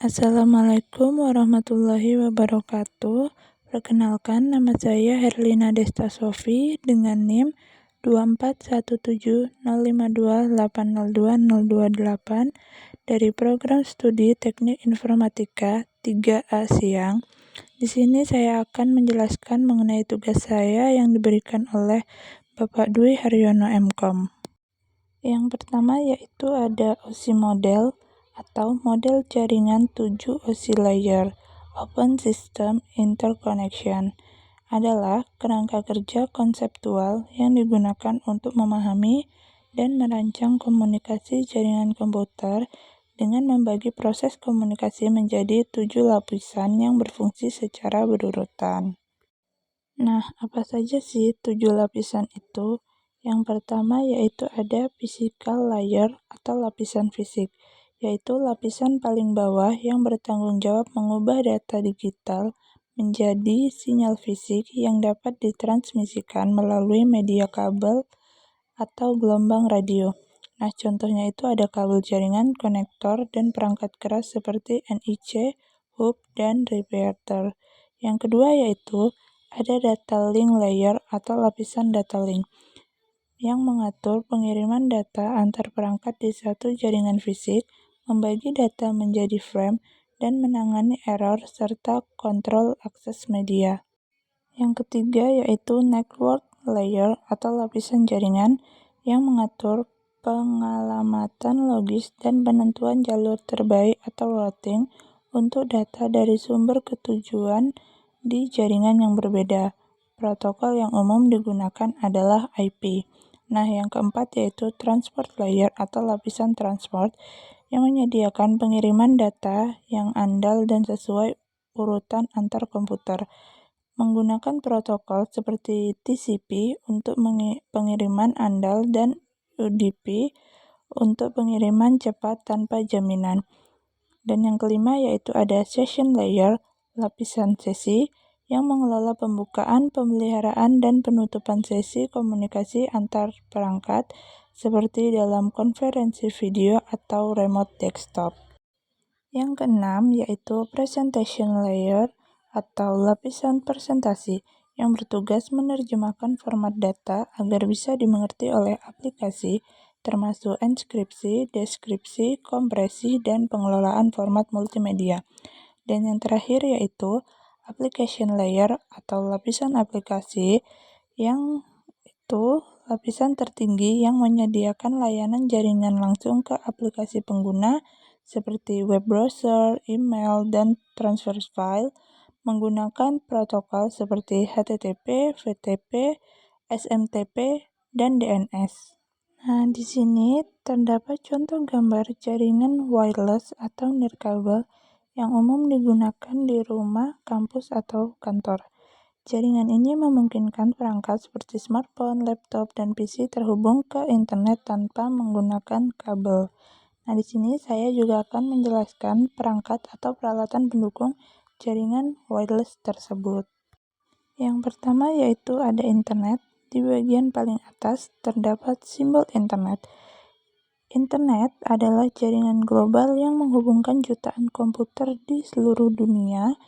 Assalamualaikum warahmatullahi wabarakatuh. Perkenalkan, nama saya Herlina Desta Sofi dengan NIM 2417052802028 dari Program Studi Teknik Informatika 3A Siang. Di sini saya akan menjelaskan mengenai tugas saya yang diberikan oleh Bapak Dwi Haryono MKom. Yang pertama yaitu ada OSI model atau model jaringan 7 OSI layer Open System Interconnection adalah kerangka kerja konseptual yang digunakan untuk memahami dan merancang komunikasi jaringan komputer dengan membagi proses komunikasi menjadi 7 lapisan yang berfungsi secara berurutan. Nah, apa saja sih 7 lapisan itu? Yang pertama yaitu ada physical layer atau lapisan fisik, yaitu lapisan paling bawah yang bertanggung jawab mengubah data digital menjadi sinyal fisik yang dapat ditransmisikan melalui media kabel atau gelombang radio. Nah, contohnya itu ada kabel jaringan, konektor, dan perangkat keras seperti NIC, hub, dan repeater. Yang kedua yaitu ada data link layer atau lapisan data link yang mengatur pengiriman data antar perangkat di satu jaringan fisik, membagi data menjadi frame, dan menangani error serta kontrol akses media. Yang ketiga yaitu network layer atau lapisan jaringan yang mengatur pengalamatan logis dan penentuan jalur terbaik atau routing untuk data dari sumber ke tujuan di jaringan yang berbeda. Protokol yang umum digunakan adalah IP. Nah, yang keempat yaitu transport layer atau lapisan transport yang menyediakan pengiriman data yang andal dan sesuai urutan antar komputer, menggunakan protokol seperti TCP untuk pengiriman andal dan UDP untuk pengiriman cepat tanpa jaminan. Dan yang kelima yaitu ada session layer, lapisan sesi, yang mengelola pembukaan, pemeliharaan, dan penutupan sesi komunikasi antar perangkat seperti dalam konferensi video atau remote desktop. Yang keenam yaitu presentation layer atau lapisan presentasi yang bertugas menerjemahkan format data agar bisa dimengerti oleh aplikasi, termasuk enskripsi, deskripsi, kompresi, dan pengelolaan format multimedia. Dan yang terakhir yaitu application layer atau lapisan aplikasi yang itu lapisan tertinggi yang menyediakan layanan jaringan langsung ke aplikasi pengguna seperti web browser, email, dan transfer file menggunakan protokol seperti HTTP, FTP, SMTP, dan DNS. Nah, di sini terdapat contoh gambar jaringan wireless atau nirkabel yang umum digunakan di rumah, kampus, atau kantor. Jaringan ini memungkinkan perangkat seperti smartphone, laptop, dan PC terhubung ke internet tanpa menggunakan kabel. Nah, di sini saya juga akan menjelaskan perangkat atau peralatan pendukung jaringan wireless tersebut. Yang pertama yaitu ada internet. Di bagian paling atas terdapat simbol internet. Internet adalah jaringan global yang menghubungkan jutaan komputer di seluruh dunia,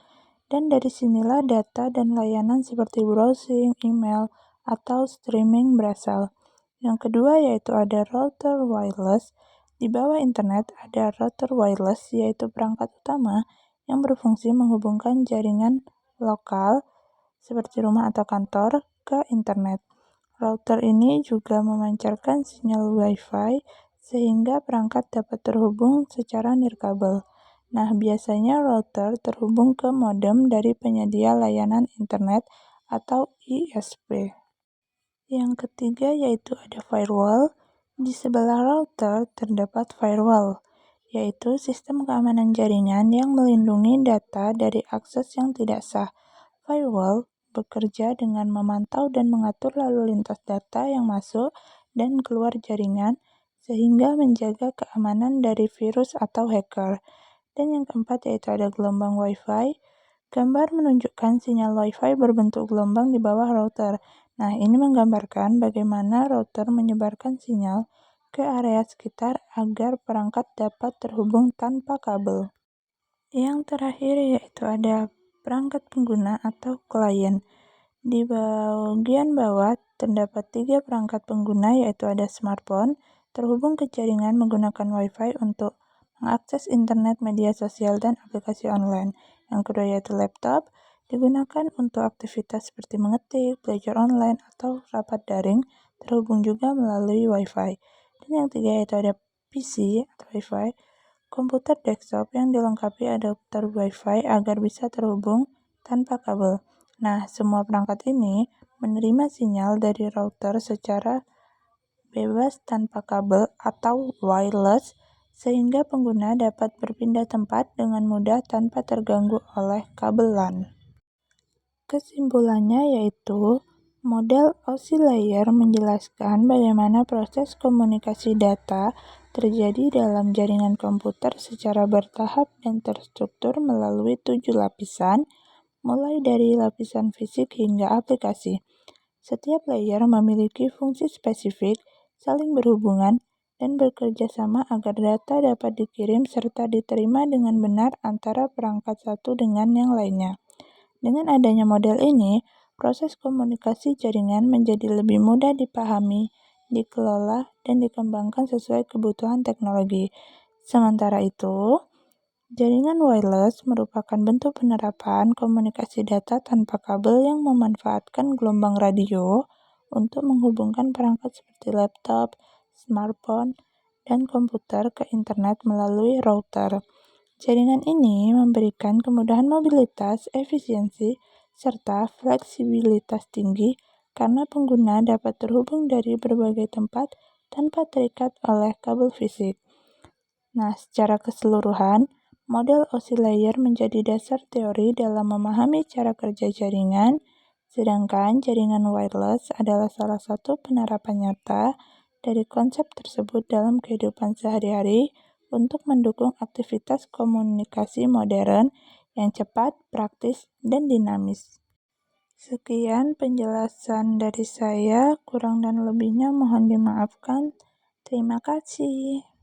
dan dari sinilah data dan layanan seperti browsing, email, atau streaming berasal. Yang kedua yaitu ada router wireless. Di bawah internet ada router wireless yaitu perangkat utama yang berfungsi menghubungkan jaringan lokal seperti rumah atau kantor ke internet. Router ini juga memancarkan sinyal Wi-Fi sehingga perangkat dapat terhubung secara nirkabel. Nah, biasanya router terhubung ke modem dari penyedia layanan internet atau ISP. Yang ketiga yaitu ada firewall. Di sebelah router terdapat firewall, yaitu sistem keamanan jaringan yang melindungi data dari akses yang tidak sah. Firewall bekerja dengan memantau dan mengatur lalu lintas data yang masuk dan keluar jaringan sehingga menjaga keamanan dari virus atau hacker. Dan yang keempat yaitu ada gelombang Wi-Fi. Gambar menunjukkan sinyal Wi-Fi berbentuk gelombang di bawah router. Nah, ini menggambarkan bagaimana router menyebarkan sinyal ke area sekitar agar perangkat dapat terhubung tanpa kabel. Yang terakhir yaitu ada perangkat pengguna atau klien. Di bagian bawah terdapat 3 perangkat pengguna, yaitu ada smartphone, terhubung ke jaringan menggunakan Wi-Fi untuk mengakses internet, media sosial, dan aplikasi online. Yang kedua yaitu laptop, digunakan untuk aktivitas seperti mengetik, belajar online, atau rapat daring, terhubung juga melalui Wi-Fi. Dan yang ketiga yaitu ada PC atau Wi-Fi, komputer desktop yang dilengkapi adapter Wi-Fi agar bisa terhubung tanpa kabel. Nah, semua perangkat ini menerima sinyal dari router secara bebas tanpa kabel atau wireless, sehingga pengguna dapat berpindah tempat dengan mudah tanpa terganggu oleh kabel LAN. Kesimpulannya yaitu, model OSI layer menjelaskan bagaimana proses komunikasi data terjadi dalam jaringan komputer secara bertahap dan terstruktur melalui 7 lapisan, mulai dari lapisan fisik hingga aplikasi. Setiap layer memiliki fungsi spesifik, saling berhubungan, dan bekerja sama agar data dapat dikirim serta diterima dengan benar antara perangkat satu dengan yang lainnya. Dengan adanya model ini, proses komunikasi jaringan menjadi lebih mudah dipahami, dikelola, dan dikembangkan sesuai kebutuhan teknologi. Sementara itu, jaringan wireless merupakan bentuk penerapan komunikasi data tanpa kabel yang memanfaatkan gelombang radio untuk menghubungkan perangkat seperti laptop, smartphone, dan komputer ke internet melalui router. Jaringan ini memberikan kemudahan mobilitas, efisiensi, serta fleksibilitas tinggi karena pengguna dapat terhubung dari berbagai tempat tanpa terikat oleh kabel fisik. Nah, secara keseluruhan, model OSI layer menjadi dasar teori dalam memahami cara kerja jaringan, sedangkan jaringan wireless adalah salah satu penerapan nyata dari konsep tersebut dalam kehidupan sehari-hari untuk mendukung aktivitas komunikasi modern yang cepat, praktis, dan dinamis. Sekian penjelasan dari saya, kurang dan lebihnya mohon dimaafkan. Terima kasih.